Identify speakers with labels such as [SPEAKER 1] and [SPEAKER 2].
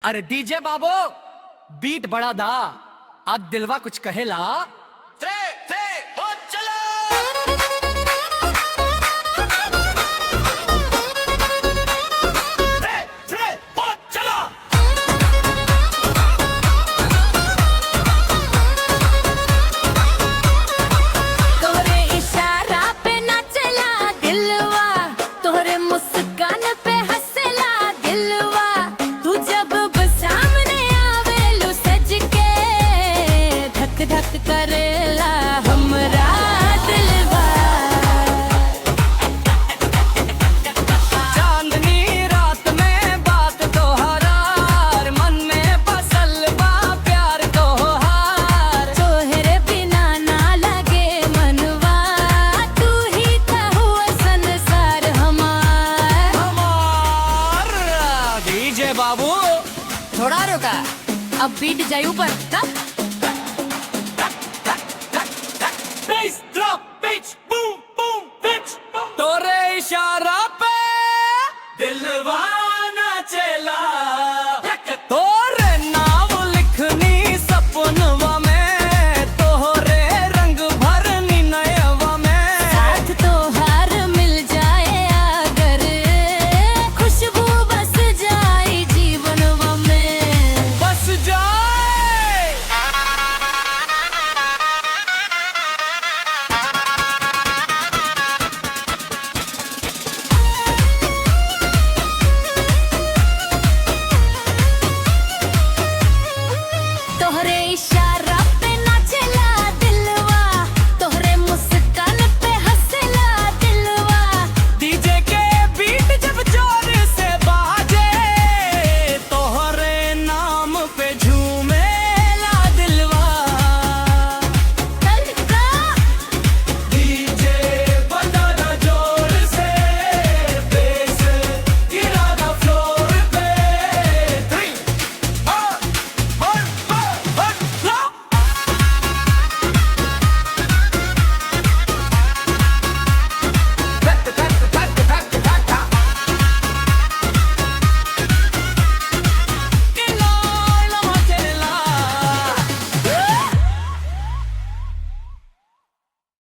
[SPEAKER 1] अरे डीजे बाबू बीट बड़ा दा अब दिलवा कुछ कहेला। हो चलो हो चलो
[SPEAKER 2] तोरे इशारा पे नाचला दिलवा, तोरे मुस्कान पे हंसला दिलवा। तू जब सामने आवेलू सज के धक धक करेला हमरा दिलवा।
[SPEAKER 1] चांदनी रात में बात तोहरार मन में बसल बा प्यार तोहार।
[SPEAKER 2] तोहरे बिना ना लगे मनवा, तू ही था हुआ संसार हमार।
[SPEAKER 1] डीजे बाबू
[SPEAKER 2] थोड़ा रुका, अब बीट जाए ऊपर तब।
[SPEAKER 1] Bass drop, bitch, boom, boom, bitch, boom. तोरे इशारा पे दिलवा